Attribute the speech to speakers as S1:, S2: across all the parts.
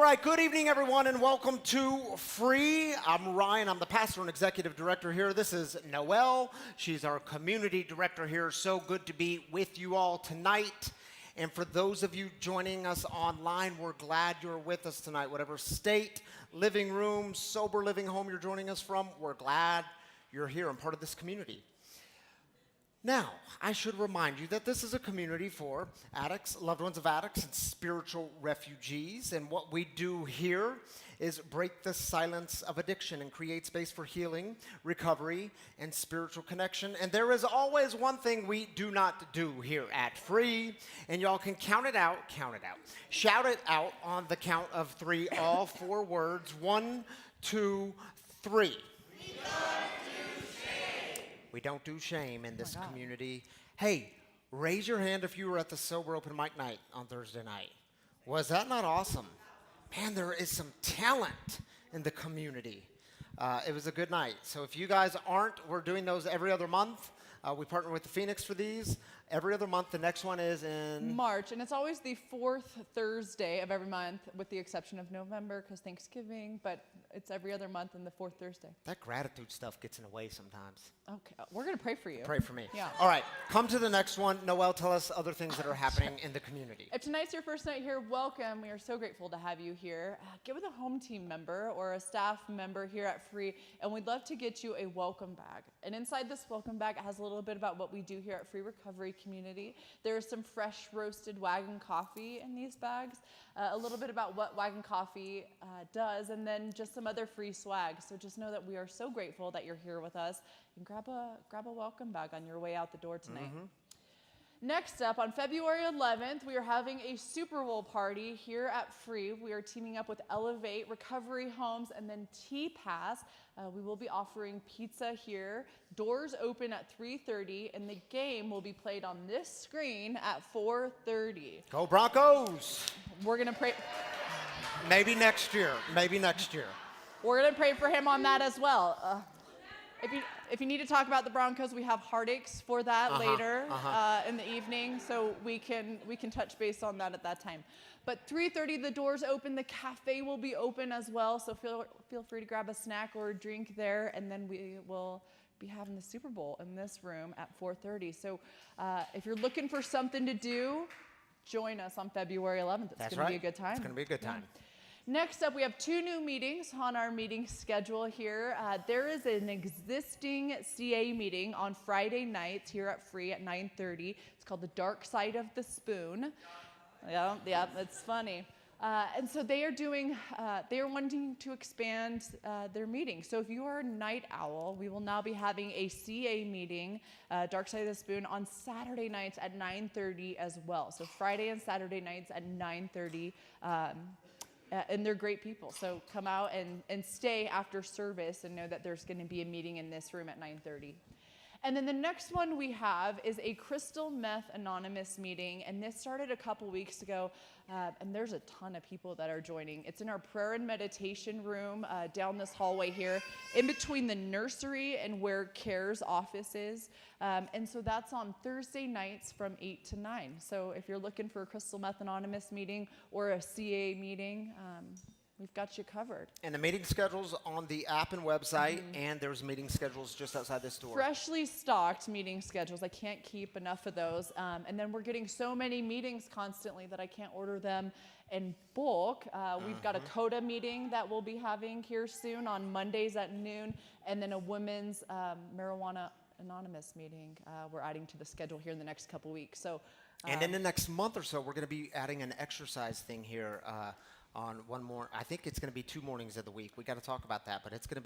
S1: right, good evening, everyone, and welcome to Free. I'm Ryan. I'm the pastor and executive director here. This is Noelle. She's our community director here. So good to be with you all tonight. And for those of you joining us online, we're glad you're with us tonight. Whatever state, living room, sober living home you're joining us from, we're glad you're here and part of this community. Now, I should remind you that this is a community for addicts, loved ones of addicts, and spiritual refugees. And what we do here is break the silence of addiction and create space for healing, recovery, and spiritual connection. And there is always one thing we do not do here at Free, and y'all can count it out, shout it out on the count of three, all four words. 1, 2, 3. We don't do shame in this community. Hey, raise your hand if you were at the Sober Open Mic Night on Thursday night. Was that not awesome? Man, there is some talent in the community. It was a good night. So if you guys aren't, we're doing those every other month. We partner with the Phoenix for these. Every other month. The next one is in
S2: March, and it's always the fourth Thursday of every month, with the exception of November because Thanksgiving, but it's every other month and the fourth Thursday.
S1: That gratitude stuff gets in the way sometimes.
S2: Okay, we're going to pray for you.
S1: Pray for me.
S2: Yeah.
S1: All right, come to the next one. Noelle, tell us other things that are happening in the community.
S2: If tonight's your first night here, welcome. We are so grateful to have you here. Get with a home team member or a staff member here at Free, and we'd love to get you a welcome bag. And inside this welcome bag, it has a little bit about what we do here at Free Recovery Community. There is some fresh roasted Wagon coffee in these bags, a little bit about what Wagon coffee does, and then just some other free swag. So just know that we are so grateful that you're here with us, and grab a welcome bag on your way out the door tonight. Next up, on February 11th, we are having a Super Bowl party here at Free. We are teaming up with Elevate, Recovery Homes, and then T-Pass. We will be offering pizza here. Doors open at 3:30, and the game will be played on this screen at 4:30.
S1: Go Broncos!
S2: We're going to pray.
S1: Maybe next year.
S2: We're going to pray for him on that as well. If you need to talk about the Broncos, we have heartaches for that later in the evening, so we can touch base on that at that time. But 3:30, the doors open. The cafe will be open as well, so feel free to grab a snack or a drink there, and then we will be having the Super Bowl in this room at 4:30. So if you're looking for something to do, join us on February 11th. It's going to be a good time.
S1: It's going to be a good time.
S2: Yeah. Next up, we have 2 new meetings on our meeting schedule here. There is an existing CA meeting on Friday nights here at Free at 9:30. It's called the Dark Side of the Spoon. Yeah, that's funny. And so they are wanting to expand their meeting. So if you are a night owl, we will now be having a CA meeting, Dark Side of the Spoon, on Saturday nights at 9:30 as well. So Friday and Saturday nights at 9:30. And they're great people. So come out and stay after service and know that there's going to be a meeting in this room at 9:30. And then the next one we have is a Crystal Meth Anonymous meeting. And this started a couple weeks ago. And there's a ton of people that are joining. It's in our prayer and meditation room down this hallway here, in between the nursery and where CARE's office is. And so that's on Thursday nights from 8 to 9. So if you're looking for a Crystal Meth Anonymous meeting or a CA meeting, we've got you covered.
S1: And the meeting schedule's on the app and website, and there's meeting schedules just outside this door.
S2: Freshly stocked meeting schedules. I can't keep enough of those. And then we're getting so many meetings constantly that I can't order them in bulk. We've got a CODA meeting that we'll be having here soon on Mondays at noon, and then a women's marijuana anonymous meeting we're adding to the schedule here in the next couple weeks. So,
S1: and in the next month or so, we're going to be adding an exercise thing here on one more. I think it's going to be 2 mornings of the week. We got to talk about that, but it's going to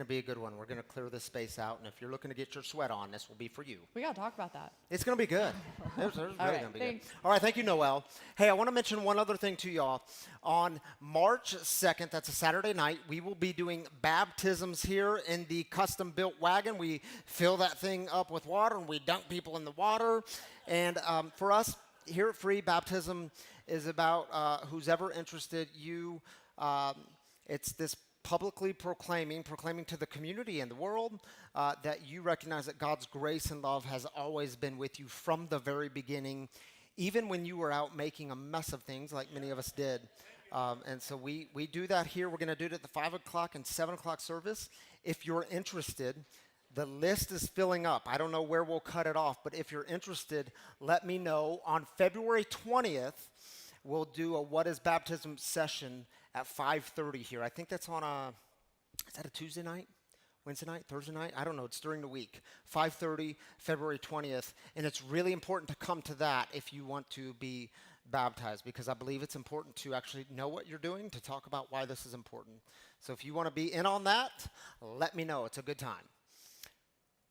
S1: be a good one. We're going to clear this space out, and if you're looking to get your sweat on, this will be for you.
S2: We got to talk about that.
S1: It's going to be good. It's really going to be
S2: thanks.
S1: good. All right, thank you, Noelle. Hey, I want to mention one other thing to y'all. On March 2nd, that's a Saturday night, we will be doing baptisms here in the custom-built wagon. We fill that thing up with water, and we dunk people in the water. And for us, here at Free, baptism is about who's ever interested. It's this publicly proclaiming to the community and the world that you recognize that God's grace and love has always been with you from the very beginning, even when you were out making a mess of things like many of us did. And so we do that here. We're going to do it at the 5 o'clock and 7 o'clock service. If you're interested, the list is filling up. I don't know where we'll cut it off, but if you're interested, let me know. On February 20th, we'll do a What is Baptism session at 5:30 here. I think that's on is that a Tuesday night? Wednesday night? Thursday night? I don't know. It's during the week. 5:30, February 20th. And it's really important to come to that if you want to be baptized, because I believe it's important to actually know what you're doing, to talk about why this is important. So if you want to be in on that, let me know. It's a good time.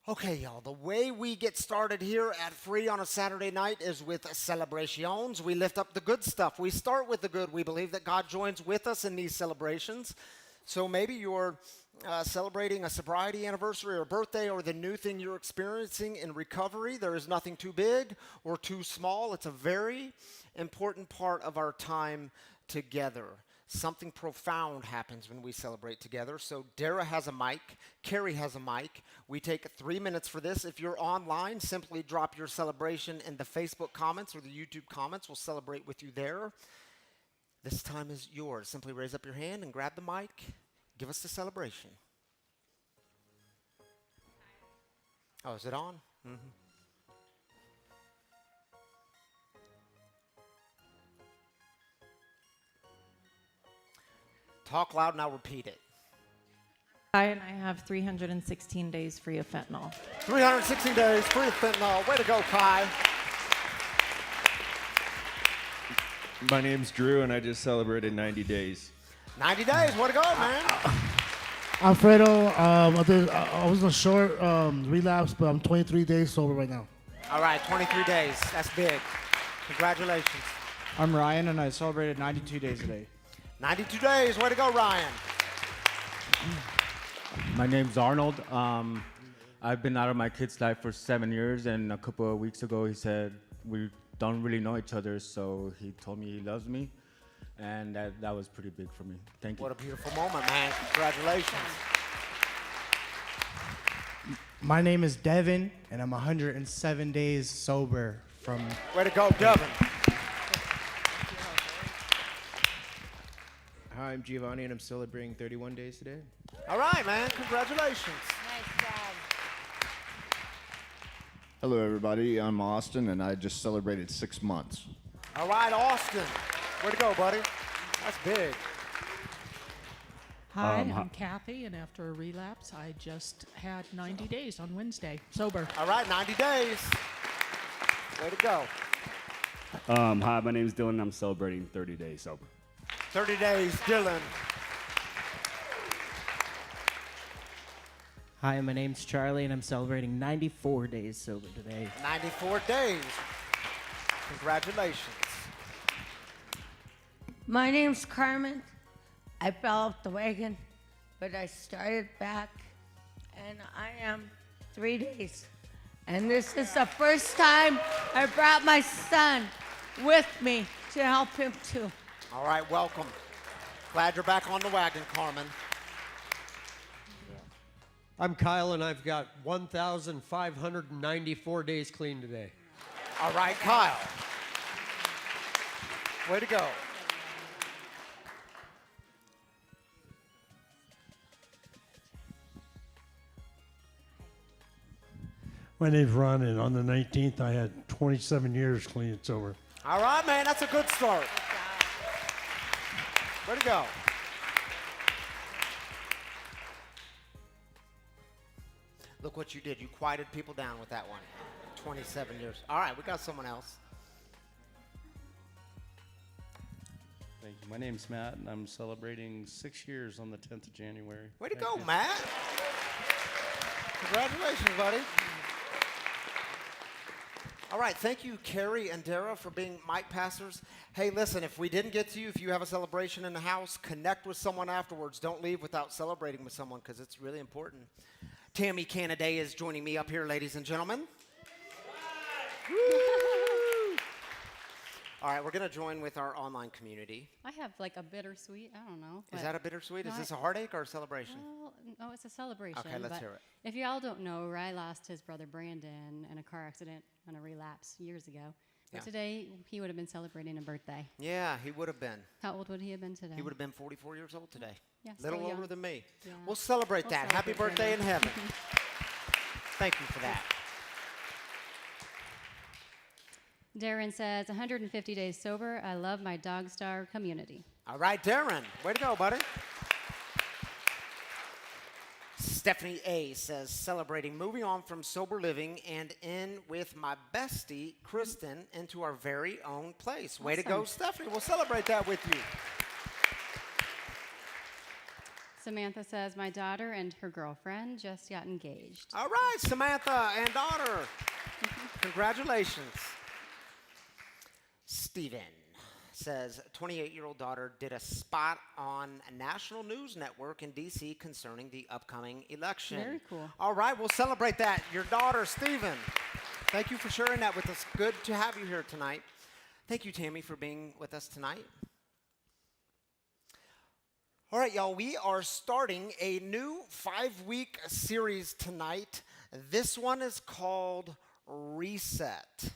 S1: Okay, y'all, the way we get started here at Free on a Saturday night is with celebrations. We lift up the good stuff. We start with the good. We believe that God joins with us in these celebrations. So maybe you're celebrating a sobriety anniversary or birthday, or the new thing you're experiencing in recovery. There is nothing too big or too small. It's a very important part of our time together. Something profound happens when we celebrate together. So Dara has a mic. Carrie has a mic. We take 3 minutes for this. If you're online, simply drop your celebration in the Facebook comments or the YouTube comments. We'll celebrate with you there. This time is yours. Simply raise up your hand and grab the mic. Give us the celebration. Oh, is it on? Mm-hmm. Talk loud and I'll repeat it.
S3: Hi, and I have 316 days free of fentanyl.
S1: 316 days free of fentanyl. Way to go, Kai.
S4: My name's Drew, and I just celebrated 90 days.
S1: 90 days. Way to go, man.
S5: Alfredo, I was in a short relapse, but I'm 23 days sober right now.
S1: All right, 23 days. That's big. Congratulations.
S6: I'm Ryan, and I celebrated 92 days today.
S1: 92 days. Way to go, Ryan.
S7: My name's Arnold. I've been out of my kid's life for 7 years, and a couple of weeks ago he said we don't really know each other, so he told me he loves me, and that was pretty big for me. Thank you.
S1: What a beautiful moment, man. Congratulations.
S6: My name is Devin, and I'm 107 days sober from...
S1: Way to go, Devin.
S8: Hi, I'm Giovanni, and I'm celebrating 31 days today.
S1: All right, man. Congratulations.
S9: Nice job.
S10: Hello, everybody. I'm Austin, and I just celebrated 6 months.
S1: All right, Austin. Way to go, buddy. That's big.
S11: Hi, I'm Kathy, and after a relapse, I just had 90 days on Wednesday, sober.
S1: All right, 90 days. Way to go.
S12: Hi, my name is Dylan, and I'm celebrating 30 days sober.
S1: 30 days, Dylan.
S13: Hi, my name's Charlie, and I'm celebrating 94 days sober today.
S1: 94 days. Congratulations.
S9: My name's Carmen. I fell off the wagon, but I started back, and I am 3 days. And this is the first time I brought my son with me to help him too.
S1: All right, welcome. Glad you're back on the wagon, Carmen.
S14: I'm Kyle, and I've got 1,594 days clean today.
S1: All right, Kyle. Way to go.
S15: My name's Ron, and on the 19th, I had 27 years clean and sober.
S1: All right, man, that's a good start. Way to go. Look what you did. You quieted people down with that one. 27 years. All right, we got someone else.
S16: Thank you. My name's Matt, and I'm celebrating 6 years on the 10th of January.
S1: Way to go, Matt. Congratulations, buddy. All right, thank you, Carrie and Dara, for being mic passers. Hey, listen, if we didn't get to you, if you have a celebration in the house, connect with someone afterwards. Don't leave without celebrating with someone, because it's really important. Tammy Canaday is joining me up here, ladies and gentlemen. All right, we're going to join with our online community.
S17: I have like a bittersweet, I don't know.
S1: Is that a bittersweet? Is this a heartache or a celebration?
S17: Well, no, it's a celebration.
S1: Okay, let's hear it.
S17: If y'all don't know, Ry lost his brother Brandon in a car accident on a relapse years ago.
S1: Yeah.
S17: Today, he would have been celebrating a birthday.
S1: Yeah, he would have been.
S17: How old would he have been today?
S1: He would have been 44 years old today.
S17: Yeah,
S1: Little
S17: still
S1: older
S17: young.
S1: than me.
S17: Yeah.
S1: We'll celebrate
S17: We'll
S1: that. Happy
S17: celebrate
S1: birthday in
S17: him.
S1: heaven. Thank you for that.
S17: Darren says, 150 days sober. I love my Dog Star community.
S1: All right, Darren. Way to go, buddy. Stephanie A. says, celebrating moving on from sober living and in with my bestie, Kristen, into our very own place. Way to go,
S17: Awesome.
S1: Stephanie. We'll celebrate that with you.
S17: Samantha says, my daughter and her girlfriend just got engaged.
S1: All right, Samantha and daughter. Congratulations. Steven says, 28-year-old daughter did a spot on a national news network in D.C. concerning the upcoming election.
S17: Very cool.
S1: All right, we'll celebrate that. Your daughter, Steven. Thank you for sharing that with us. Good to have you here tonight. Thank you, Tammy, for being with us tonight. All right, y'all, we are starting a new 5-week series tonight. This one is called Reset.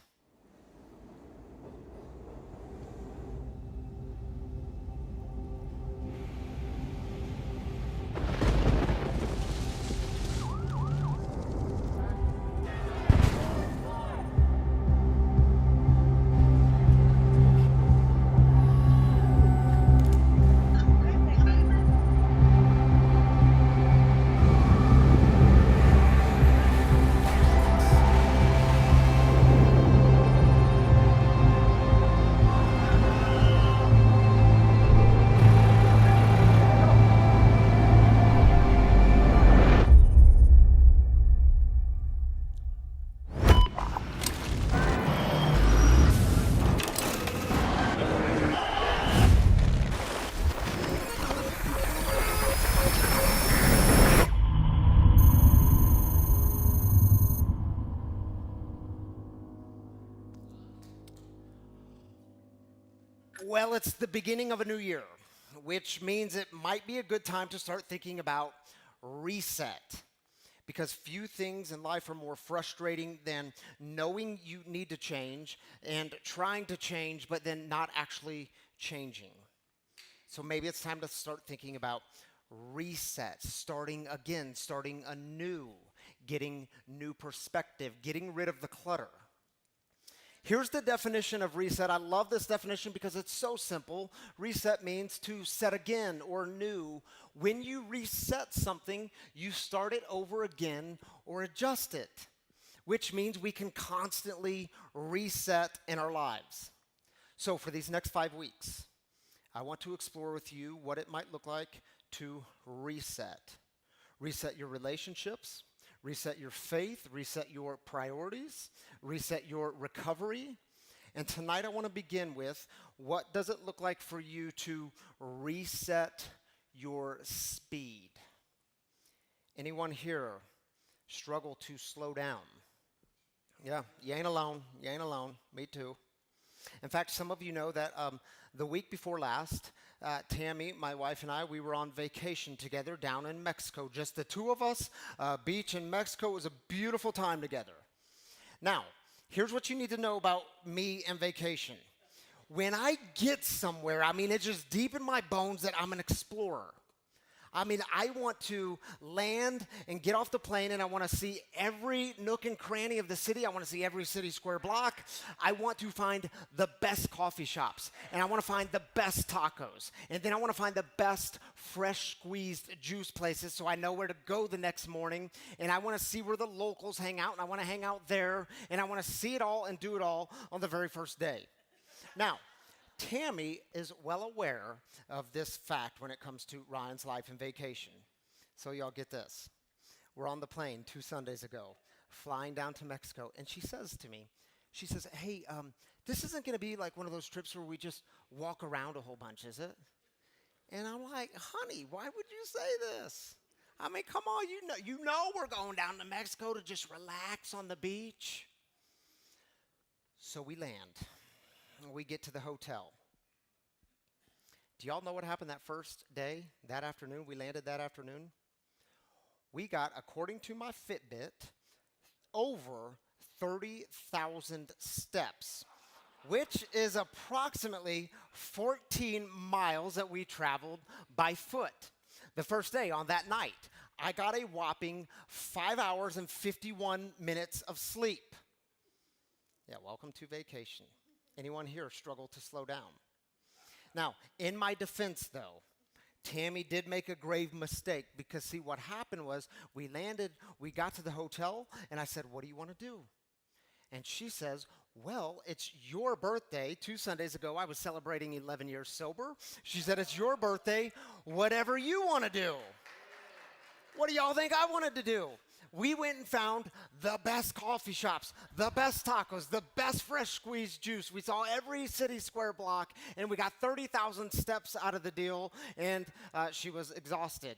S1: Well, it's the beginning of a new year, which means it might be a good time to start thinking about reset. Because few things in life are more frustrating than knowing you need to change and trying to change, but then not actually changing. So maybe it's time to start thinking about reset, starting again, starting anew, getting new perspective, getting rid of the clutter. Here's the definition of reset. I love this definition because it's so simple. Reset means to set again or new. When you reset something, you start it over again or adjust it, which means we can constantly reset in our lives. So for these next 5 weeks, I want to explore with you what it might look like to reset. Reset your relationships, reset your faith, reset your priorities, reset your recovery. And tonight I want to begin with, what does it look like for you to reset your speed? Anyone here struggle to slow down? Yeah, you ain't alone. You ain't alone. Me too. In fact, some of you know that the week before last, Tammy, my wife, and I, we were on vacation together down in Mexico. Just the two of us, beach in Mexico. It was a beautiful time together. Now, here's what you need to know about me and vacation. When I get somewhere, I mean, it's just deep in my bones that I'm an explorer. I mean, I want to land and get off the plane, and I want to see every nook and cranny of the city. I want to see every city square block. I want to find the best coffee shops, and I want to find the best tacos. And then I want to find the best fresh squeezed juice places so I know where to go the next morning. And I want to see where the locals hang out, and I want to hang out there. And I want to see it all and do it all on the very first day. Now, Tammy is well aware of this fact when it comes to Ryan's life and vacation. So y'all get this. We're on the plane 2 Sundays ago, flying down to Mexico, and she says to me, she says, hey, this isn't going to be like one of those trips where we just walk around a whole bunch, is it? And I'm like, honey, why would you say this? I mean, come on, you know we're going down to Mexico to just relax on the beach. So we land. We get to the hotel. Do y'all know what happened that first day, that afternoon? We landed that afternoon. We got, according to my Fitbit, over 30,000 steps which is approximately 14 miles that we traveled by foot. The first day on that night, I got a whopping 5 hours and 51 minutes of sleep. Yeah, welcome to vacation. Anyone here struggle to slow down? Now, in my defense, though, Tammy did make a grave mistake because, see, what happened was we got to the hotel, and I said, what do you want to do? And she says, well, it's your birthday. 2 Sundays ago, I was celebrating 11 years sober. She said, it's your birthday, whatever you want to do. What do y'all think I wanted to do? We went and found the best coffee shops, the best tacos, the best fresh squeezed juice. We saw every city square block, and we got 30,000 steps out of the deal, and she was exhausted.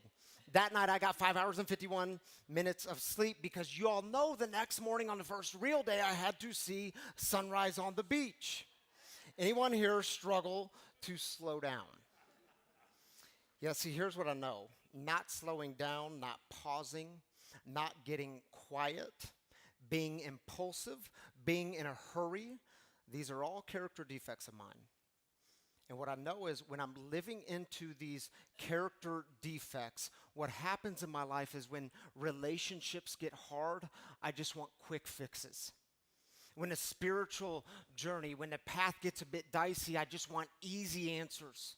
S1: That night, I got 5 hours and 51 minutes of sleep because you all know the next morning on the first real day, I had to see sunrise on the beach. Anyone here struggle to slow down? Yeah, see, here's what I know. Not slowing down, not pausing, not getting quiet, being impulsive, being in a hurry, these are all character defects of mine. And what I know is when I'm living into these character defects, what happens in my life is when relationships get hard, I just want quick fixes. When a spiritual journey, when the path gets a bit dicey, I just want easy answers.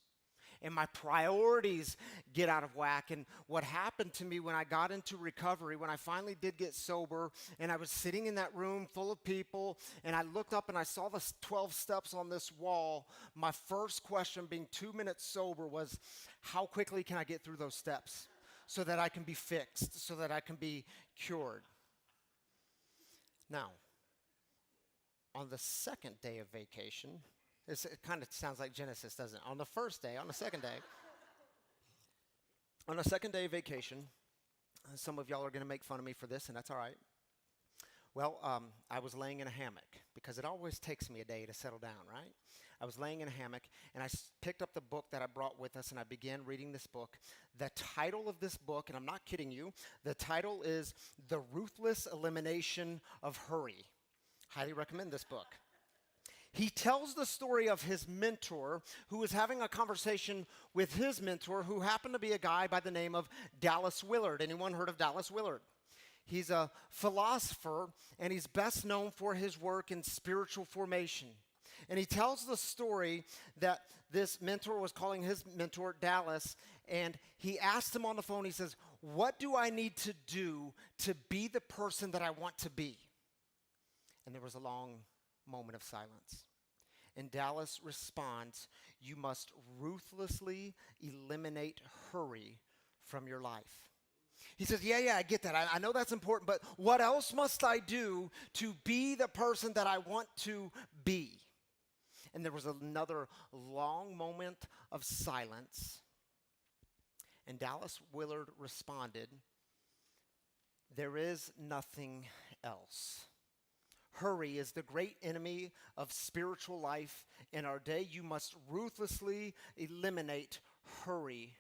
S1: And my priorities get out of whack. And what happened to me when I got into recovery, when I finally did get sober, and I was sitting in that room full of people, and I looked up and I saw the 12 steps on this wall, my first question, being 2 minutes sober, was how quickly can I get through those steps so that I can be fixed, so that I can be cured? Now, on the second day of vacation, it kind of sounds like Genesis, doesn't it? On the first day, on the second day of vacation, some of y'all are going to make fun of me for this, and that's all right. Well, I was laying in a hammock because it always takes me a day to settle down, right? I was laying in a hammock, and I picked up the book that I brought with us, and I began reading this book. The title of this book, and I'm not kidding you, the title is The Ruthless Elimination of Hurry. Highly recommend this book. He tells the story of his mentor who was having a conversation with his mentor who happened to be a guy by the name of Dallas Willard. Anyone heard of Dallas Willard? He's a philosopher, and he's best known for his work in spiritual formation. And he tells the story that this mentor was calling his mentor Dallas, and he asked him on the phone, he says, what do I need to do to be the person that I want to be? And there was a long moment of silence. And Dallas responds, you must ruthlessly eliminate hurry from your life. He says, yeah, I get that. I know that's important, but what else must I do to be the person that I want to be? And there was another long moment of silence. And Dallas Willard responded, there is nothing else. Hurry is the great enemy of spiritual life in our day. You must ruthlessly eliminate hurry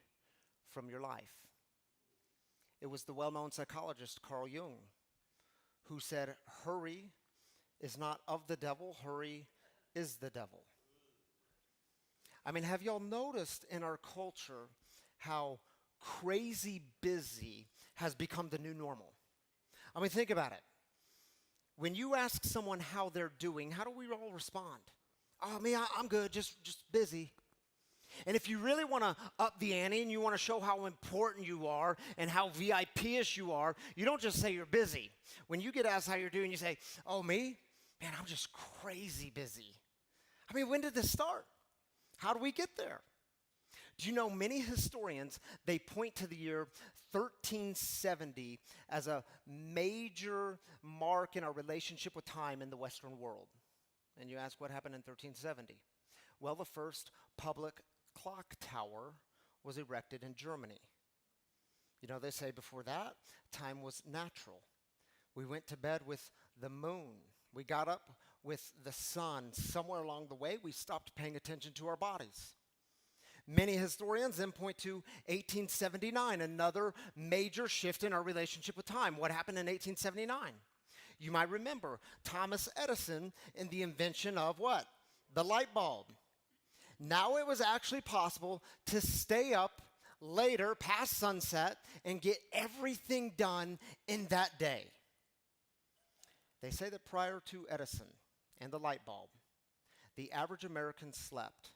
S1: from your life. It was the well-known psychologist Carl Jung who said, hurry is not of the devil, hurry is the devil. I mean, have y'all noticed in our culture how crazy busy has become the new normal? I mean, think about it. When you ask someone how they're doing, how do we all respond? Oh, me, I'm good, just busy. And if you really want to up the ante and you want to show how important you are and how VIP-ish you are, you don't just say you're busy. When you get asked how you're doing, you say, oh, me? Man, I'm just crazy busy. I mean, when did this start? How do we get there? Do you know many historians, they point to the year 1370 as a major mark in our relationship with time in the Western world. And you ask what happened in 1370? Well, the first public clock tower was erected in Germany. You know, they say before that, time was natural. We went to bed with the moon. We got up with the sun. Somewhere along the way, we stopped paying attention to our bodies. Many historians then point to 1879, another major shift in our relationship with time. What happened in 1879? You might remember Thomas Edison and the invention of what? The light bulb. Now it was actually possible to stay up later, past sunset, and get everything done in that day. They say that prior to Edison and the light bulb, the average American slept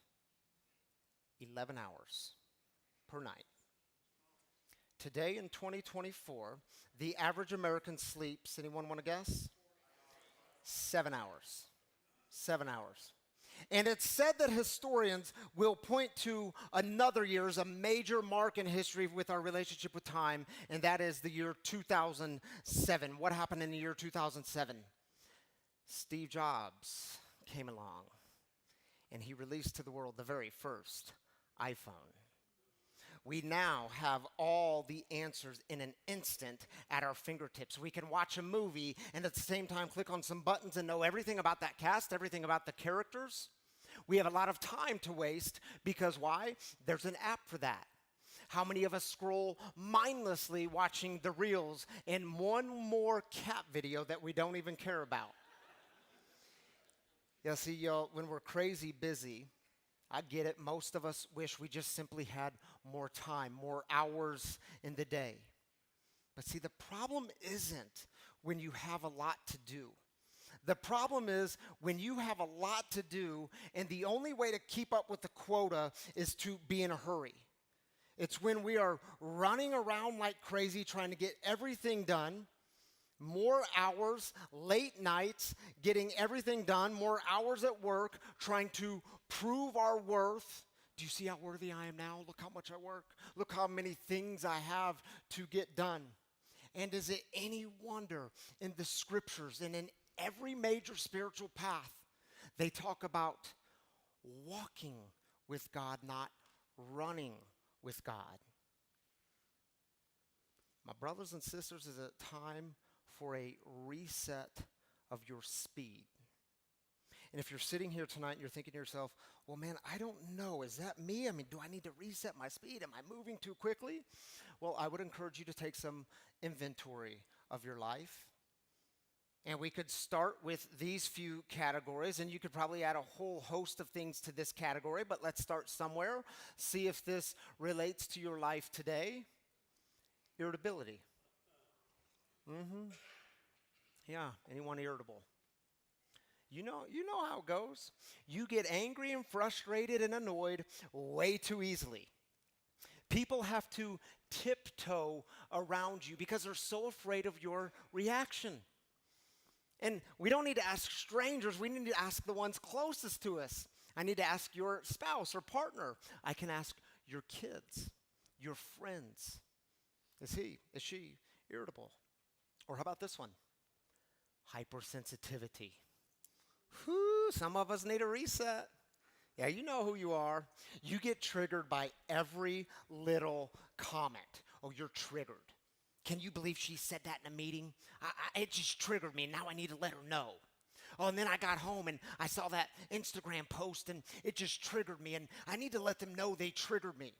S1: 11 hours per night. Today in 2024, the average American sleeps, anyone want to guess? 7 hours. 7 hours. And it's said that historians will point to another year as a major mark in history with our relationship with time, and that is the year 2007. What happened in the year 2007? Steve Jobs came along, and he released to the world the very first iPhone. We now have all the answers in an instant at our fingertips. We can watch a movie and at the same time click on some buttons and know everything about that cast, everything about the characters. We have a lot of time to waste because why? There's an app for that. How many of us scroll mindlessly watching the reels and one more cat video that we don't even care about? Yeah, see, y'all, when we're crazy busy, I get it. Most of us wish we just simply had more time, more hours in the day. But see, the problem isn't when you have a lot to do. The problem is when you have a lot to do and the only way to keep up with the quota is to be in a hurry. It's when we are running around like crazy trying to get everything done. More hours, late nights, getting everything done, more hours at work, trying to prove our worth. Do you see how worthy I am now? Look how much I work. Look how many things I have to get done. And is it any wonder in the scriptures and in every major spiritual path, they talk about walking with God, not running with God. My brothers and sisters, is it time for a reset of your speed? And if you're sitting here tonight and you're thinking to yourself, well, man, I don't know. Is that me? I mean, do I need to reset my speed? Am I moving too quickly? Well, I would encourage you to take some inventory of your life. And we could start with these few categories, and you could probably add a whole host of things to this category, but let's start somewhere. See if this relates to your life today. Irritability. Yeah, anyone irritable? You know how it goes. You get angry and frustrated and annoyed way too easily. People have to tiptoe around you because they're so afraid of your reaction. And we don't need to ask strangers. We need to ask the ones closest to us. I need to ask your spouse or partner. I can ask your kids, your friends. Is she irritable? Or how about this one? Hypersensitivity. Whew, some of us need a reset. Yeah, you know who you are. You get triggered by every little comment. Oh, you're triggered. Can you believe she said that in a meeting? It just triggered me, and now I need to let her know. Oh, and then I got home, and I saw that Instagram post, and it just triggered me, and I need to let them know they triggered me.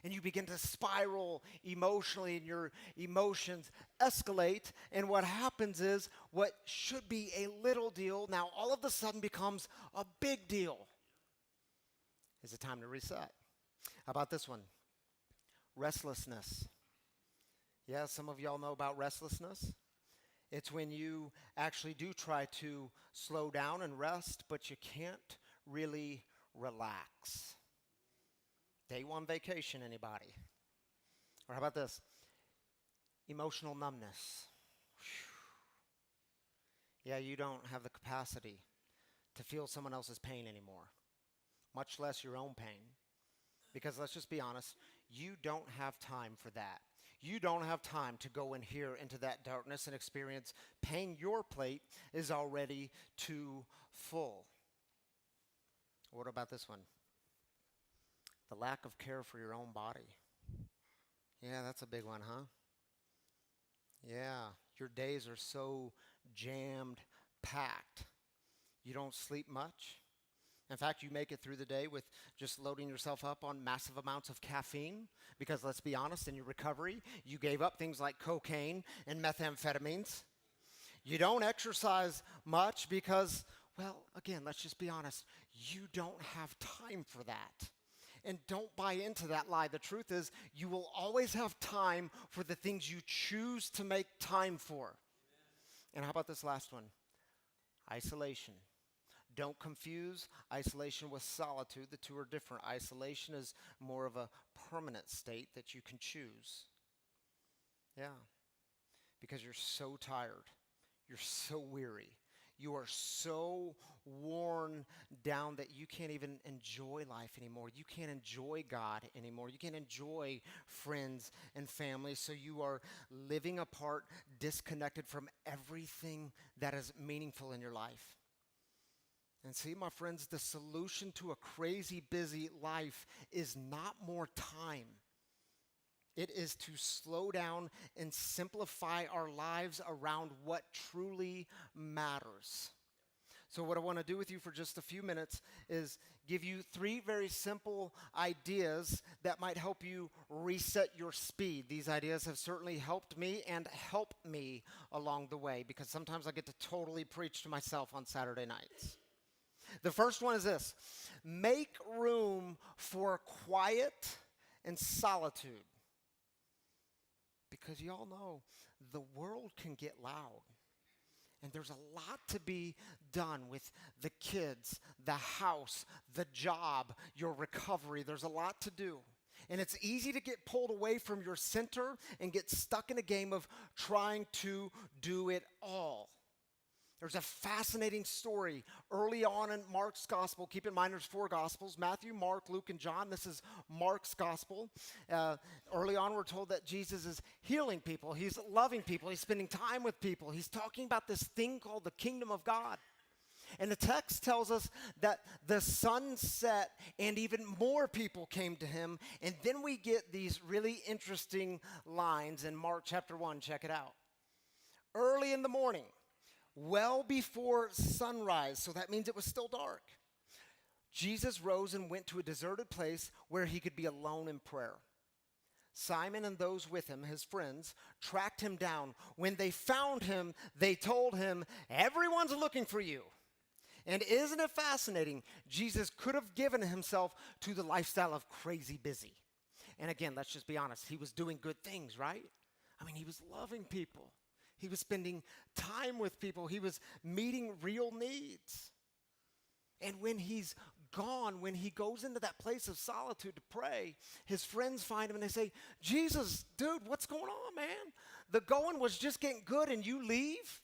S1: And you begin to spiral emotionally, and your emotions escalate, and what happens is what should be a little deal now all of a sudden becomes a big deal. Is it time to reset? How about this one? Restlessness. Yeah, some of y'all know about restlessness. It's when you actually do try to slow down and rest, but you can't really relax. Day one vacation, anybody? Or how about this? Emotional numbness. Whew. Yeah, you don't have the capacity to feel someone else's pain anymore, much less your own pain. Because let's just be honest, you don't have time for that. You don't have time to go in here into that darkness and experience pain. Your plate is already too full. What about this one? The lack of care for your own body. Yeah, that's a big one, huh? Yeah, your days are so jammed-packed. You don't sleep much. In fact, you make it through the day with just loading yourself up on massive amounts of caffeine because let's be honest, in your recovery, you gave up things like cocaine and methamphetamines. You don't exercise much because, Well, again, let's just be honest. You don't have time for that. And don't buy into that lie. The truth is, you will always have time for the things you choose to make time for. And how about this last one? Isolation. Don't confuse isolation with solitude. The two are different. Isolation is more of a permanent state that you can choose. Yeah. Because you're so tired. You're so weary. You are so worn down that you can't even enjoy life anymore. You can't enjoy God anymore. You can't enjoy friends and family. So you are living apart, disconnected from everything that is meaningful in your life. And see, my friends, the solution to a crazy busy life is not more time. It is to slow down and simplify our lives around what truly matters. So what I want to do with you for just a few minutes is give you 3 very simple ideas that might help you reset your speed. These ideas have certainly helped me and help me along the way, because sometimes I get to totally preach to myself on Saturday nights. The first one is this: make room for quiet and solitude. Because y'all know the world can get loud. And there's a lot to be done with the kids, the house, the job, your recovery. There's a lot to do. And it's easy to get pulled away from your center and get stuck in a game of trying to do it all. There's a fascinating story early on in Mark's gospel. Keep in mind there's 4 gospels: Matthew, Mark, Luke, and John. This is Mark's gospel. Early on we're told that Jesus is healing people. He's loving people. He's spending time with people. He's talking about this thing called the kingdom of God. And the text tells us that the sun set and even more people came to him. And then we get these really interesting lines in Mark chapter 1. Check it out. Early in the morning, well before sunrise, so that means it was still dark, Jesus rose and went to a deserted place where he could be alone in prayer. Simon and those with him, his friends, tracked him down. When they found him, they told him, "Everyone's looking for you." And isn't it fascinating? Jesus could have given himself to the lifestyle of crazy busy. And again, let's just be honest, he was doing good things, right? I mean, he was loving people. He was spending time with people. He was meeting real needs. And when he's gone, when he goes into that place of solitude to pray, his friends find him and they say, "Jesus, dude, what's going on, man? The going was just getting good and you leave?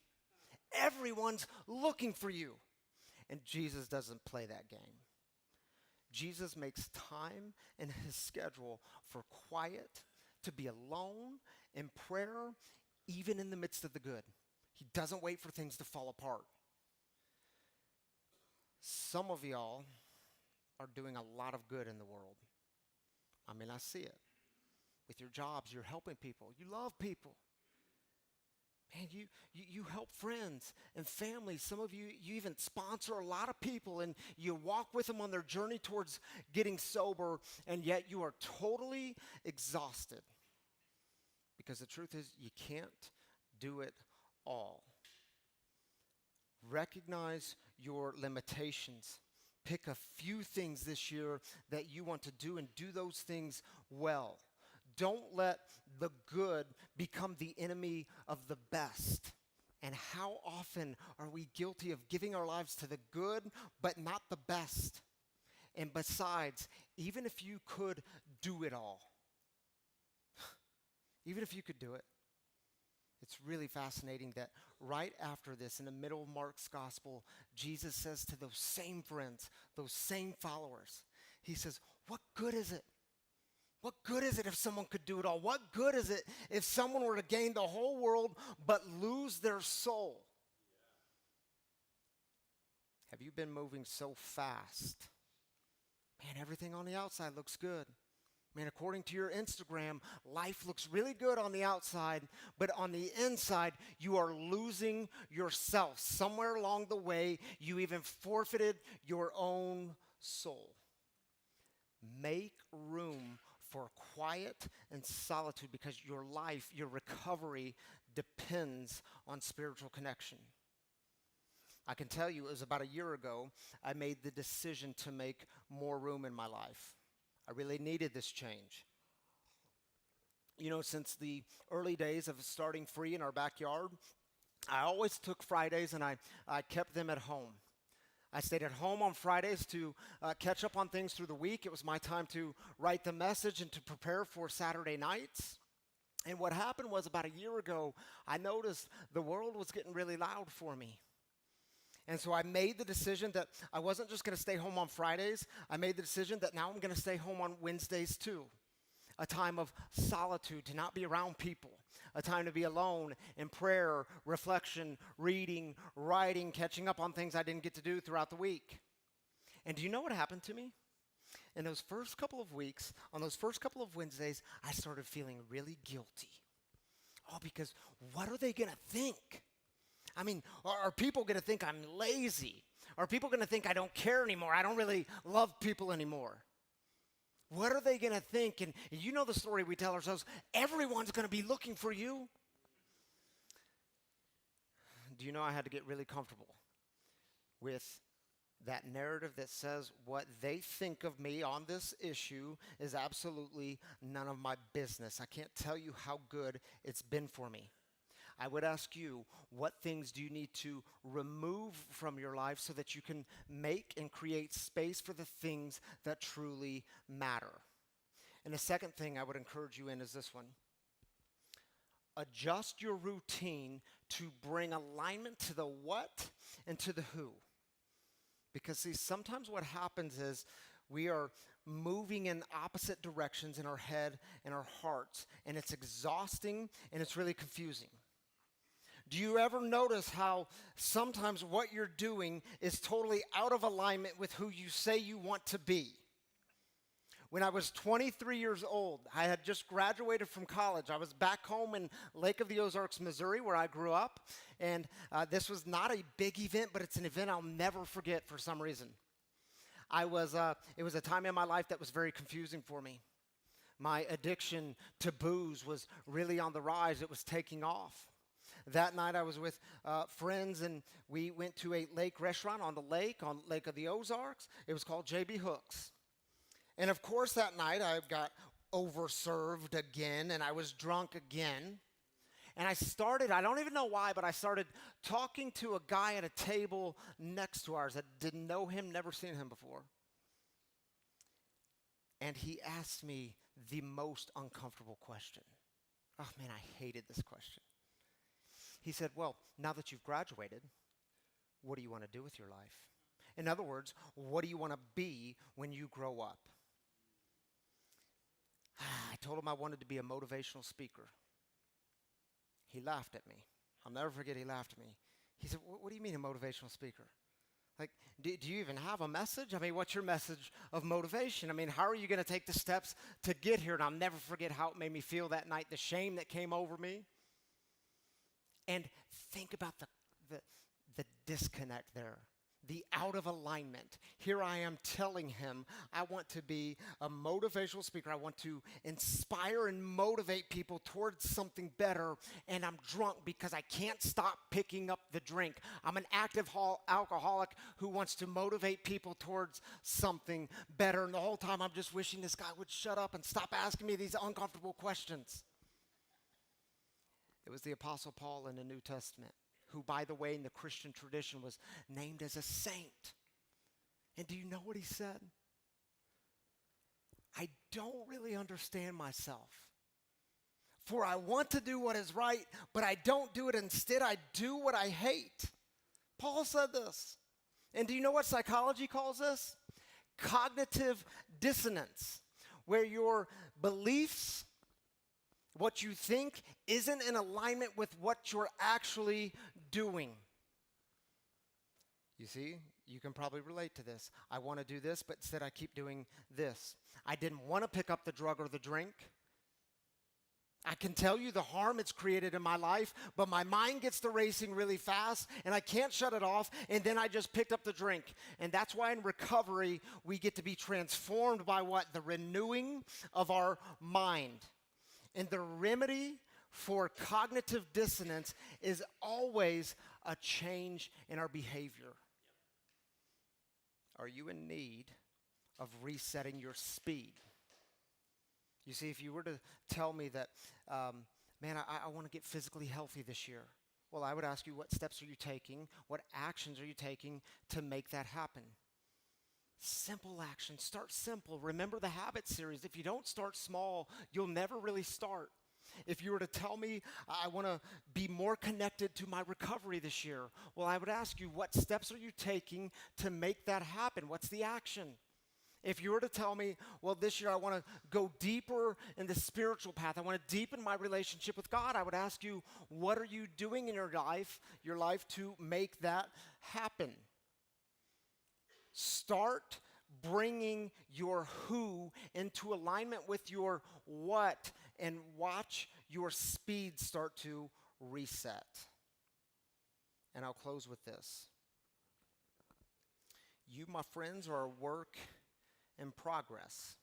S1: Everyone's looking for you." And Jesus doesn't play that game. Jesus makes time in his schedule for quiet, to be alone, in prayer, even in the midst of the good. He doesn't wait for things to fall apart. Some of y'all are doing a lot of good in the world. I mean, I see it. With your jobs, you're helping people. You love people. Man, you help friends and family. Some of you even sponsor a lot of people and you walk with them on their journey towards getting sober, and yet you are totally exhausted. Because the truth is, you can't do it all. Recognize your limitations. Pick a few things this year that you want to do and do those things well. Don't let the good become the enemy of the best. And how often are we guilty of giving our lives to the good, but not the best? And besides, even if you could do it all, even if you could do it, it's really fascinating that right after this, in the middle of Mark's gospel, Jesus says to those same friends, those same followers, he says, "What good is it? What good is it if someone could do it all? What good is it if someone were to gain the whole world but lose their soul?" Have you been moving so fast? Man, everything on the outside looks good. Man, according to your Instagram, life looks really good on the outside, but on the inside, you are losing yourself. Somewhere along the way, you even forfeited your own soul. Make room for quiet and solitude, because your life, your recovery depends on spiritual connection. I can tell you it was about a year ago I made the decision to make more room in my life. I really needed this change. You know, since the early days of starting Free in our backyard, I always took Fridays and I kept them at home. I stayed at home on Fridays to catch up on things through the week. It was my time to write the message and to prepare for Saturday nights. And what happened was about a year ago, I noticed the world was getting really loud for me. And so I made the decision that I wasn't just going to stay home on Fridays. I made the decision that now I'm going to stay home on Wednesdays too. A time of solitude, to not be around people. A time to be alone in prayer, reflection, reading, writing, catching up on things I didn't get to do throughout the week. And do you know what happened to me? In those first couple of weeks, on those first couple of Wednesdays, I started feeling really guilty. Oh, because what are they going to think? I mean, are people going to think I'm lazy? Are people going to think I don't care anymore? I don't really love people anymore? What are they going to think? And you know the story we tell ourselves, everyone's going to be looking for you. Do you know I had to get really comfortable with that narrative that says what they think of me on this issue is absolutely none of my business. I can't tell you how good it's been for me. I would ask you, what things do you need to remove from your life so that you can make and create space for the things that truly matter? And the second thing I would encourage you in is this one. Adjust your routine to bring alignment to the what and to the who. Because see, sometimes what happens is we are moving in opposite directions in our head and our hearts, and it's exhausting and it's really confusing. Do you ever notice how sometimes what you're doing is totally out of alignment with who you say you want to be? When I was 23 years old, I had just graduated from college. I was back home in Lake of the Ozarks, Missouri, where I grew up. And this was not a big event, but it's an event I'll never forget for some reason. It was a time in my life that was very confusing for me. My addiction to booze was really on the rise. It was taking off. That night I was with friends, and we went to a lake restaurant on Lake of the Ozarks. It was called J.B. Hook's. And of course that night I got overserved again, and I was drunk again. And I don't even know why, but I started talking to a guy at a table next to ours that didn't know him, never seen him before. And he asked me the most uncomfortable question. Oh man, I hated this question. He said, well, now that you've graduated, what do you want to do with your life? In other words, what do you want to be when you grow up? I told him I wanted to be a motivational speaker. He laughed at me. I'll never forget he laughed at me. He said, what do you mean a motivational speaker? Like, do you even have a message? I mean, what's your message of motivation? I mean, how are you going to take the steps to get here? And I'll never forget how it made me feel that night, the shame that came over me. And think about the disconnect there, the out of alignment. Here I am telling him I want to be a motivational speaker. I want to inspire and motivate people towards something better, and I'm drunk because I can't stop picking up the drink. I'm an active alcoholic who wants to motivate people towards something better, and the whole time I'm just wishing this guy would shut up and stop asking me these uncomfortable questions. It was the Apostle Paul in the New Testament, who, by the way, in the Christian tradition was named as a saint. And do you know what he said? I don't really understand myself. For I want to do what is right, but I don't do it. Instead, I do what I hate. Paul said this. And do you know what psychology calls this? Cognitive dissonance, where your beliefs, what you think, isn't in alignment with what you're actually doing. You see, you can probably relate to this. I want to do this, but instead I keep doing this. I didn't want to pick up the drug or the drink. I can tell you the harm it's created in my life, but my mind gets to racing really fast, and I can't shut it off, and then I just picked up the drink. And that's why in recovery, we get to be transformed by what? The renewing of our mind. And the remedy for cognitive dissonance is always a change in our behavior. Are you in need of resetting your speed? You see, if you were to tell me that, man, I want to get physically healthy this year, well, I would ask you, what steps are you taking? What actions are you taking to make that happen? Simple actions. Start simple. Remember the habit series. If you don't start small, you'll never really start. If you were to tell me I want to be more connected to my recovery this year, well, I would ask you, what steps are you taking to make that happen? What's the action? If you were to tell me, well, this year I want to go deeper in the spiritual path, I want to deepen my relationship with God, I would ask you, what are you doing in your life to make that happen? Start bringing your who into alignment with your what, and watch your speed start to reset. And I'll close with this. You, my friends, are a work in progress.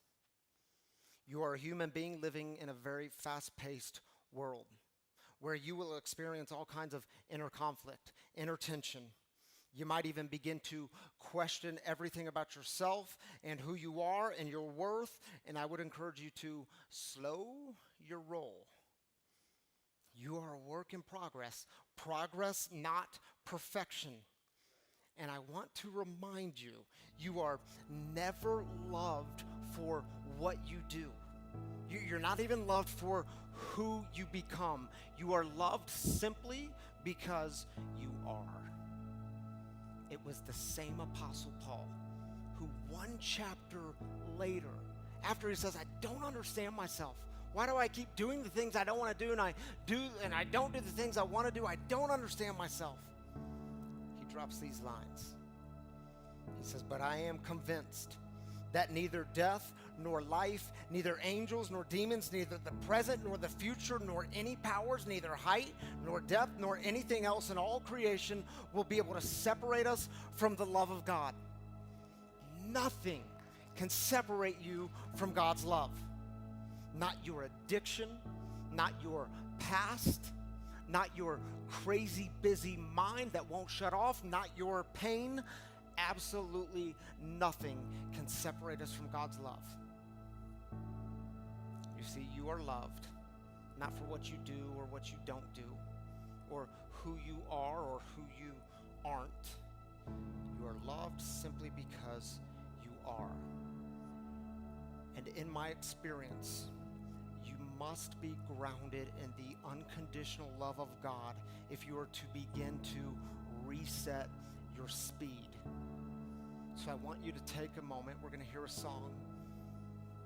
S1: You are a human being living in a very fast-paced world where you will experience all kinds of inner conflict, inner tension. You might even begin to question everything about yourself and who you are and your worth, and I would encourage you to slow your roll. You are a work in progress. Progress, not perfection. And I want to remind you, you are never loved for what you do. You're not even loved for who you become. You are loved simply because you are. It was the same Apostle Paul who one chapter later, after he says, I don't understand myself. Why do I keep doing the things I don't want to do, and I don't do the things I want to do? I don't understand myself. He drops these lines. He says, but I am convinced that neither death nor life, neither angels nor demons, neither the present nor the future, nor any powers, neither height nor depth, nor anything else in all creation will be able to separate us from the love of God. Nothing can separate you from God's love. Not your addiction, not your past, not your crazy busy mind that won't shut off, not your pain. Absolutely nothing can separate us from God's love. You see, you are loved, not for what you do or what you don't do, or who you are or who you aren't. You are loved simply because you are. And in my experience, you must be grounded in the unconditional love of God if you are to begin to reset your speed. So I want you to take a moment. We're going to hear a song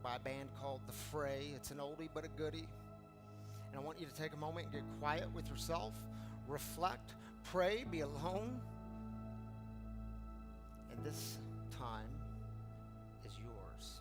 S1: by a band called The Fray. It's an oldie but a goodie. And I want you to take a moment and get quiet with yourself, reflect, pray, be alone. And this time is yours.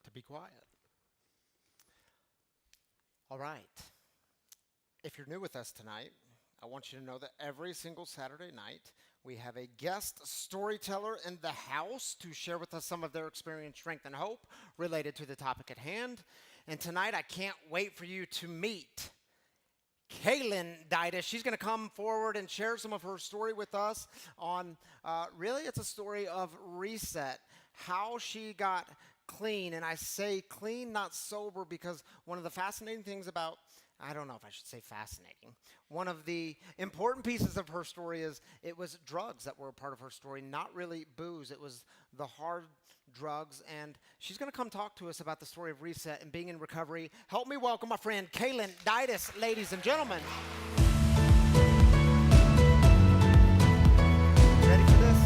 S1: to be quiet. All right. If you're new with us tonight, I want you to know that every single Saturday night, we have a guest storyteller in the house to share with us some of their experience, strength, and hope related to the topic at hand. And tonight, I can't wait for you to meet Kaylyn Ditus. She's going to come forward and share some of her story with us on, really, it's a story of reset, how she got clean. And I say clean, not sober, because one of the fascinating things about, I don't know if I should say fascinating, one of the important pieces of her story is it was drugs that were a part of her story, not really booze. It was the hard drugs. And she's going to come talk to us about the story of reset and being in recovery. Help me welcome my friend Kaylyn Ditus, ladies and gentlemen. Ready for this?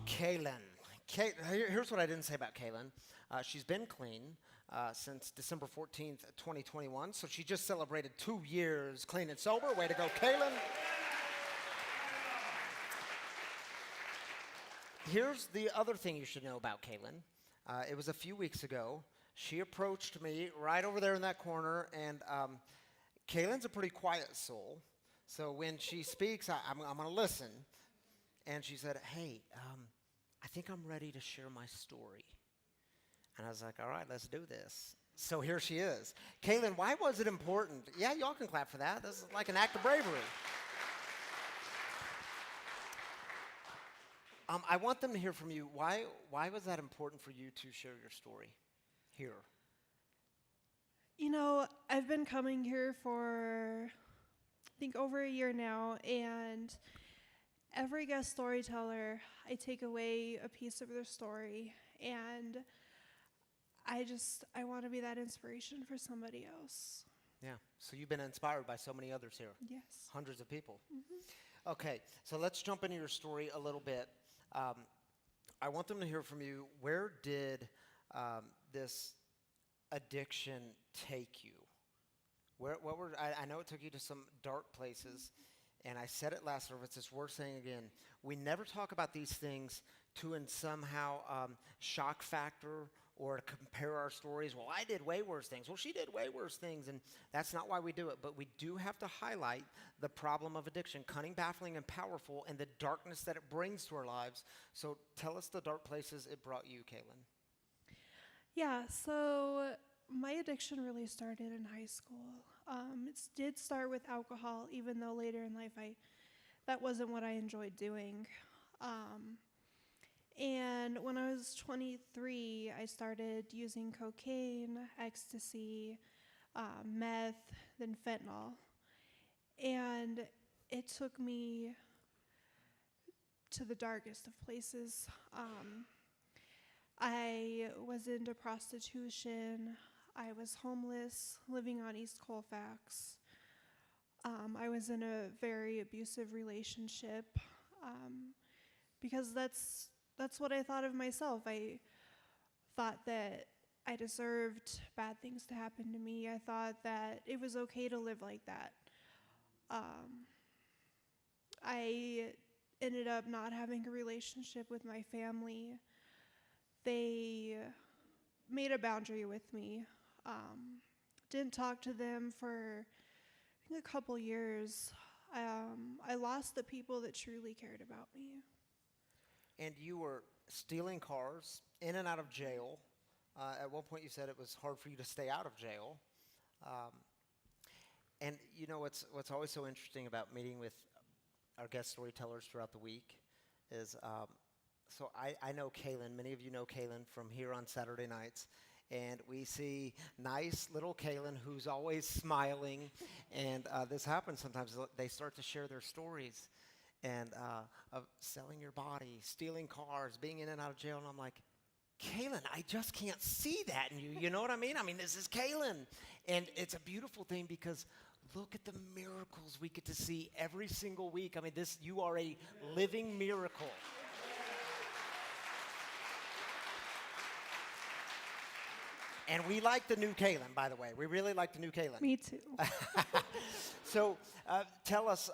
S1: Kaylyn. Here's what I didn't say about Kaylyn. She's been clean since December 14th, 2021, so she just celebrated 2 years clean and sober. Way to go, Kaylyn. Here's the other thing you should know about Kaylyn. It was a few weeks ago. She approached me right over there in that corner, and Kaylyn's a pretty quiet soul, so when she speaks, I'm going to listen. And she said, hey, I think I'm ready to share my story. And I was like, all right, let's do this. So here she is. Kaylyn, why was it important? Yeah, y'all can clap for that. This is like an act of bravery. I want them to hear from you. Why was that important for you to share your story here?
S18: You know, I've been coming here for, I think, over a year now, and every guest storyteller, I take away a piece of their story, and I want to be that inspiration for somebody else.
S1: Yeah, so you've been inspired by so many others here.
S18: Yes.
S1: Hundreds of people.
S18: Mm-hmm.
S1: Okay, so let's jump into your story a little bit. I want them to hear from you. Where did this addiction take you? I know it took you to some dark places. And I said it last service, it's worth saying again. We never talk about these things to in somehow shock factor or to compare our stories. Well, I did way worse things. Well, she did way worse things. And that's not why we do it. But we do have to highlight the problem of addiction, cunning, baffling, and powerful, and the darkness that it brings to our lives. So tell us the dark places it brought you, Kaylyn.
S18: Yeah, so my addiction really started in high school. It did start with alcohol, even though later in life that wasn't what I enjoyed doing. And when I was 23, I started using cocaine, ecstasy, meth, then fentanyl. And it took me to the darkest of places. I was into prostitution. I was homeless, living on East Colfax. I was in a very abusive relationship because that's what I thought of myself. I thought that I deserved bad things to happen to me. I thought that it was okay to live like that. I ended up not having a relationship with my family. They made a boundary with me. Didn't talk to them for, I think, a couple years. I lost the people that truly cared about me.
S1: And you were stealing cars, in and out of jail. At one point you said it was hard for you to stay out of jail. And you know what's always so interesting about meeting with our guest storytellers throughout the week is, so I know Kaylyn. Many of you know Kaylyn from here on Saturday nights. And we see nice little Kaylyn who's always smiling. And this happens sometimes. They start to share their stories and of selling your body, stealing cars, being in and out of jail. And I'm like, Kaylyn, I just can't see that in you. You know what I mean? I mean, this is Kaylyn. And it's a beautiful thing because look at the miracles we get to see every single week. I mean, you are a living miracle. And we like the new Kaylin, by the way. We really like the new Kaylin.
S18: Me too.
S1: So tell us,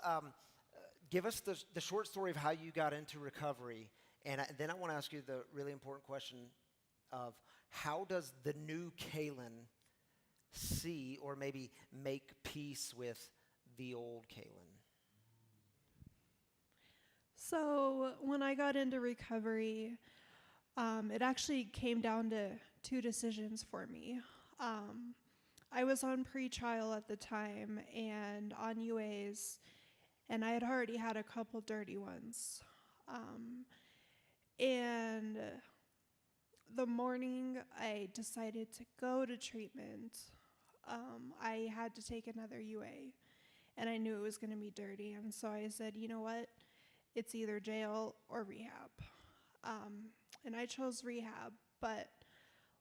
S1: give us the short story of how you got into recovery. And then I want to ask you the really important question of how does the new Kaylin see or maybe make peace with the old Kaylin?
S18: So when I got into recovery, it actually came down to two decisions for me. I was on pre-trial at the time and on UAs, and I had already had a couple dirty ones. And the morning I decided to go to treatment, I had to take another UA, and I knew it was going to be dirty. And so I said, you know what? It's either jail or rehab. And I chose rehab, but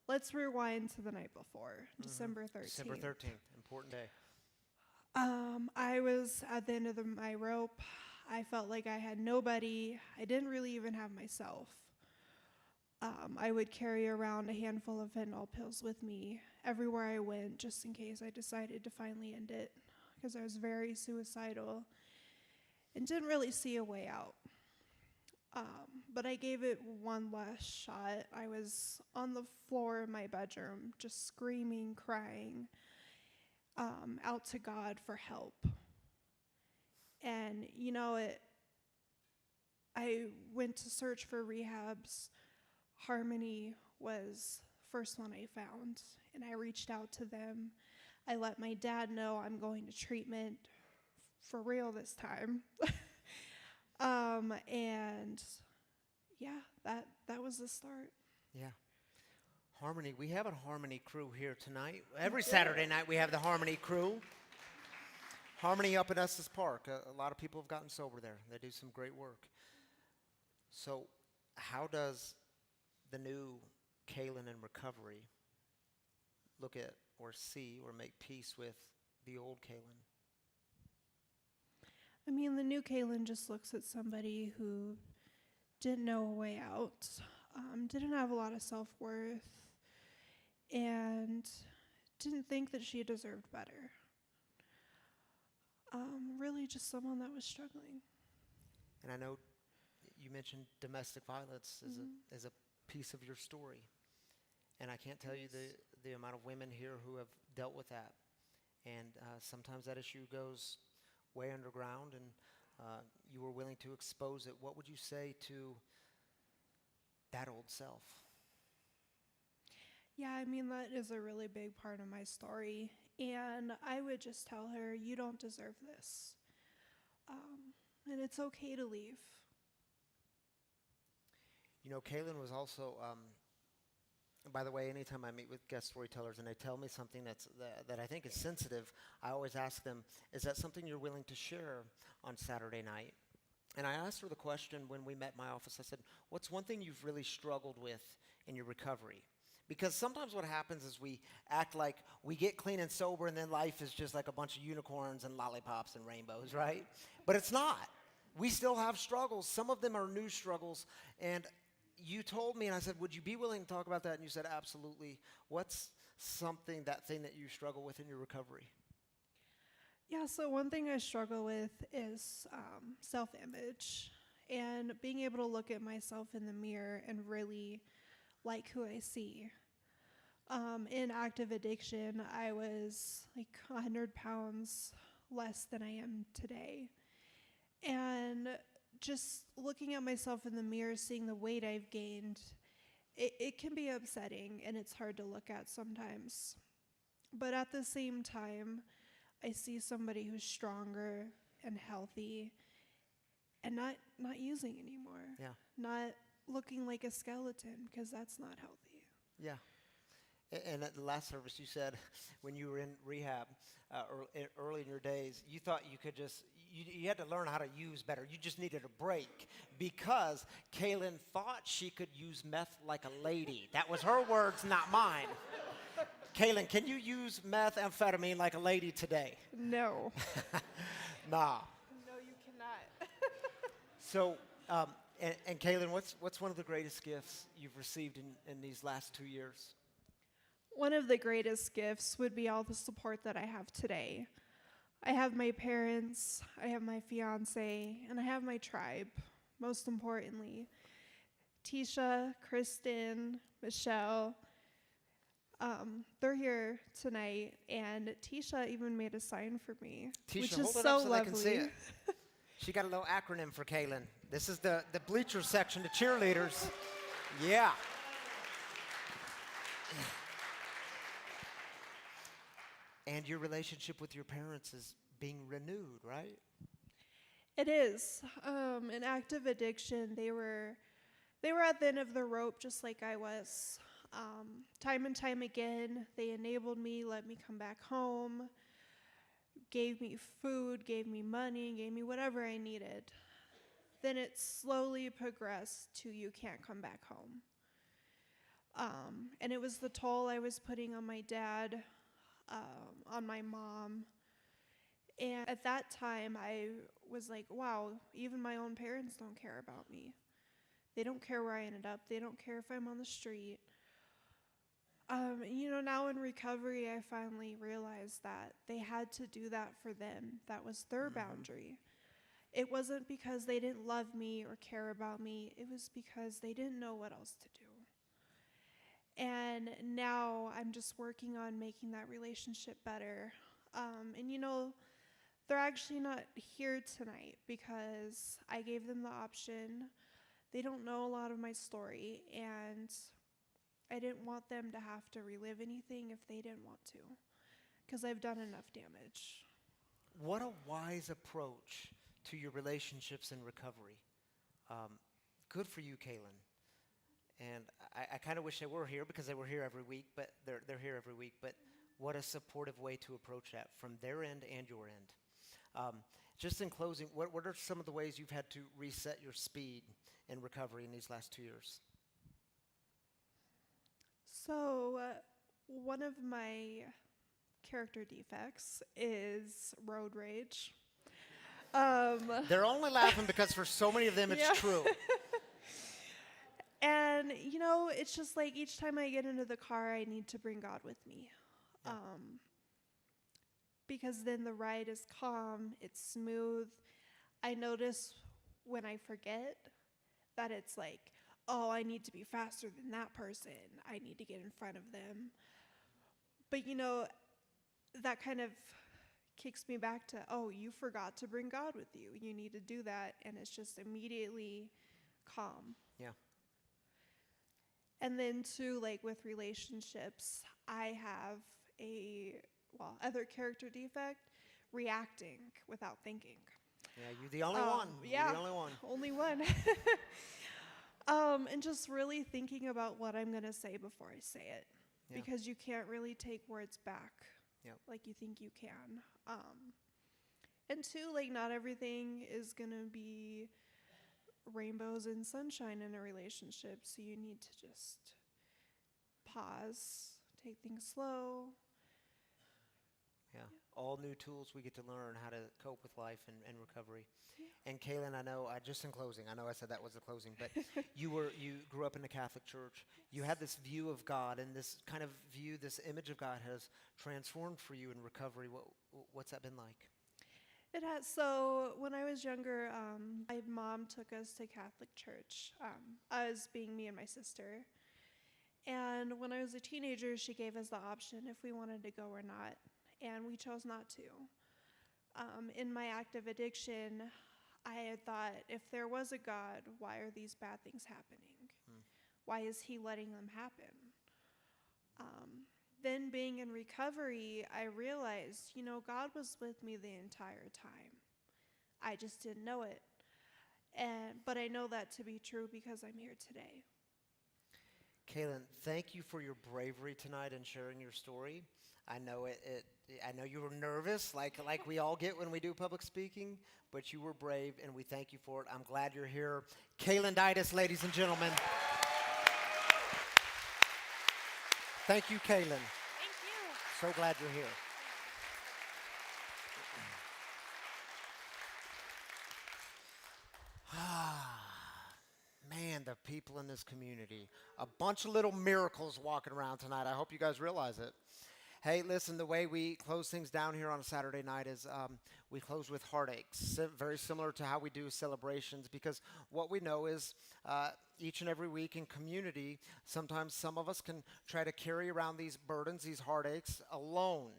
S18: let's rewind to the night before, December 13th.
S1: December 13th, important day.
S18: I was at the end of my rope. I felt like I had nobody. I didn't really even have myself. I would carry around a handful of fentanyl pills with me everywhere I went, just in case I decided to finally end it, because I was very suicidal and didn't really see a way out. But I gave it one last shot. I was on the floor in my bedroom, just screaming, crying, out to God for help. And, you know, I went to search for rehabs. Harmony was the first one I found, and I reached out to them. I let my dad know I'm going to treatment for real this time. And yeah, that was the start.
S1: Yeah. Harmony, we have a Harmony crew here tonight. Every Saturday night we have the Harmony crew. Harmony up in Estes Park. A lot of people have gotten sober there. They do some great work. So how does the new Kaylin in recovery look at or see or make peace with the old Kaylin?
S18: I mean, the new Kaylin just looks at somebody who didn't know a way out, didn't have a lot of self-worth, and didn't think that she deserved better. Really just someone that was struggling.
S1: And I know you mentioned domestic violence as a piece of your story. And I can't tell you the amount of women here who have dealt with that. And sometimes that issue goes way underground, and you were willing to expose it. What would you say to that old self?
S18: Yeah, I mean, that is a really big part of my story. And I would just tell her, you don't deserve this. And it's okay to leave.
S1: You know, Kaylin was also, by the way, anytime I meet with guest storytellers and they tell me something that I think is sensitive, I always ask them, is that something you're willing to share on Saturday night? And I asked her the question when we met in my office. I said, what's one thing you've really struggled with in your recovery? Because sometimes what happens is we act like we get clean and sober and then life is just like a bunch of unicorns and lollipops and rainbows, right? But it's not. We still have struggles. Some of them are new struggles. And you told me, and I said, would you be willing to talk about that? And you said, absolutely. What's that thing that you struggle with in your recovery?
S18: Yeah, so one thing I struggle with is self-image and being able to look at myself in the mirror and really like who I see. In active addiction, I was like 100 pounds less than I am today. And just looking at myself in the mirror, seeing the weight I've gained, it can be upsetting and it's hard to look at sometimes. But at the same time, I see somebody who's stronger and healthy and not using anymore.
S1: Yeah.
S18: Not looking like a skeleton, because that's not healthy.
S1: Yeah. And at the last service, you said when you were in rehab early in your days, you thought you could you had to learn how to use better. You just needed a break because Kaylin thought she could use meth like a lady. That was her words, not mine. Kaylin, can you use methamphetamine like a lady today?
S18: No.
S1: Nah.
S18: No, you cannot.
S1: So, and Kaylin, what's one of the greatest gifts you've received in these last 2 years?
S18: One of the greatest gifts would be all the support that I have today. I have my parents, I have my fiance, and I have my tribe, most importantly. Tisha, Kristen, Michelle, they're here tonight, and Tisha even made a sign for me,
S1: Tisha,
S18: which
S1: hold
S18: is
S1: it
S18: so
S1: up so
S18: lovely.
S1: they can see it. She got a little acronym for Kaylin. This is the bleacher section, the cheerleaders. Yeah. And your relationship with your parents is being renewed, right?
S18: It is. An active addiction. They were at the end of the rope just like I was. Time and time again, they enabled me, let me come back home, gave me food, gave me money, gave me whatever I needed. Then it slowly progressed to you can't come back home. And it was the toll I was putting on my dad, on my mom. And at that time, I was like, wow, even my own parents don't care about me. They don't care where I ended up. They don't care if I'm on the street. Now in recovery, I finally realized that they had to do that for them. That was their boundary. It wasn't because they didn't love me or care about me. It was because they didn't know what else to do. And now I'm just working on making that relationship better. They're actually not here tonight because I gave them the option. They don't know a lot of my story, and I didn't want them to have to relive anything if they didn't want to, because I've done enough damage.
S1: What a wise approach to your relationships in recovery. Good for you, Kaylin. And I kind of wish they were here because they were here every week, but they're here every week. But what a supportive way to approach that from their end and your end. Just in closing, what are some of the ways you've had to reset your speed in recovery in these last 2 years?
S18: So, one of my character defects is road rage.
S1: They're only laughing because for so many of them it's true.
S18: And, it's just like each time I get into the car, I need to bring God with me.
S1: Yeah.
S18: Because then the ride is calm, it's smooth. I notice when I forget that it's like, oh, I need to be faster than that person. I need to get in front of them. But, that kind of kicks me back to, oh, you forgot to bring God with you. You need to do that. And it's just immediately calm.
S1: Yeah.
S18: And then, too, like with relationships, I have other character defect, reacting without thinking.
S1: Yeah, you're the only one.
S18: Yeah,
S1: You're the only one.
S18: Only one. And just really thinking about what I'm going to say before I say it.
S1: Yeah.
S18: Because you can't really take words back
S1: Yep.
S18: like you think you can. And two, like not everything is going to be rainbows and sunshine in a relationship. So you need to just pause, take things slow.
S1: Yeah. All new tools we get to learn how to cope with life and recovery. And Kaylin, I know, just in closing, I know I said that was the closing, but you grew up in the Catholic Church. You had this view of God, and this kind of view, this image of God has transformed for you in recovery. What's that been like?
S18: It has. So when I was younger, my mom took us to Catholic church, us being me and my sister. And when I was a teenager, she gave us the option if we wanted to go or not, and we chose not to. In my active addiction, I had thought, if there was a God, why are these bad things happening? Why is he letting them happen? Then being in recovery, I realized, God was with me the entire time. I just didn't know it. But I know that to be true because I'm here today.
S1: Kaylin, thank you for your bravery tonight and sharing your story. I know I know you were nervous, like we all get when we do public speaking, but you were brave, and we thank you for it. I'm glad you're here. Kaylyn Ditus, ladies and gentlemen. Thank you, Kaylin.
S18: Thank you.
S1: So glad you're here. Man, the people in this community. A bunch of little miracles walking around tonight. I hope you guys realize it. Hey, listen, the way we close things down here on a Saturday night is we close with heartaches, very similar to how we do celebrations, because what we know is each and every week in community, sometimes some of us can try to carry around these burdens, these heartaches, alone.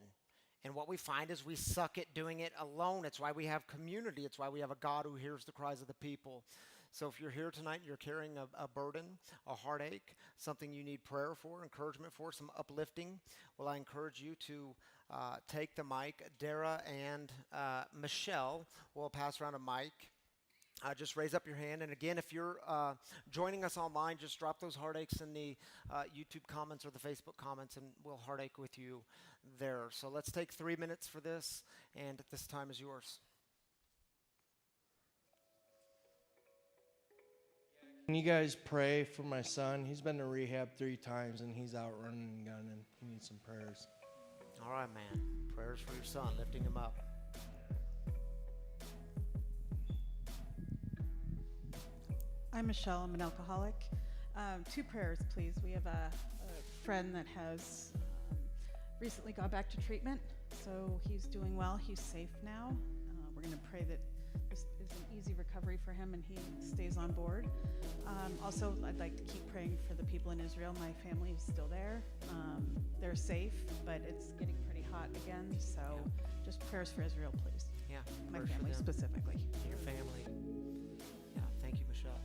S1: And what we find is we suck at doing it alone. It's why we have community. It's why we have a God who hears the cries of the people. So if you're here tonight and you're carrying a burden, a heartache, something you need prayer for, encouragement for, some uplifting, well, I encourage you to take the mic. Dara and Michelle will pass around a mic. Just raise up your hand. And again, if you're joining us online, just drop those heartaches in the YouTube comments or the Facebook comments, and we'll heartache with you there. So let's take 3 minutes for this, and this time is yours.
S19: Can you guys pray for my son? He's been to rehab 3 times, and he's out running and gunning. He needs some prayers.
S1: All right, man. Prayers for your son, lifting him up.
S20: I'm Michelle. I'm an alcoholic. 2 prayers, please. We have a friend that has recently got back to treatment, so he's doing well. He's safe now. We're going to pray that this is an easy recovery for him and he stays on board. Also, I'd like to keep praying for the people in Israel. My family is still there. They're safe, but it's getting pretty hot again, so just prayers for Israel, please.
S1: Yeah,
S20: my
S1: prayers for
S20: family
S1: them.
S20: specifically.
S1: Your family. Yeah, thank you, Michelle.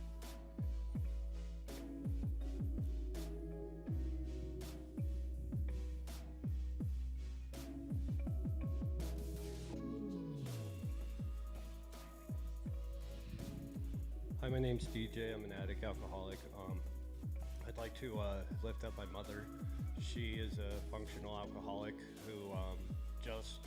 S21: Hi, my name's DJ. I'm an addict alcoholic. I'd like to lift up my mother. She is a functional alcoholic who just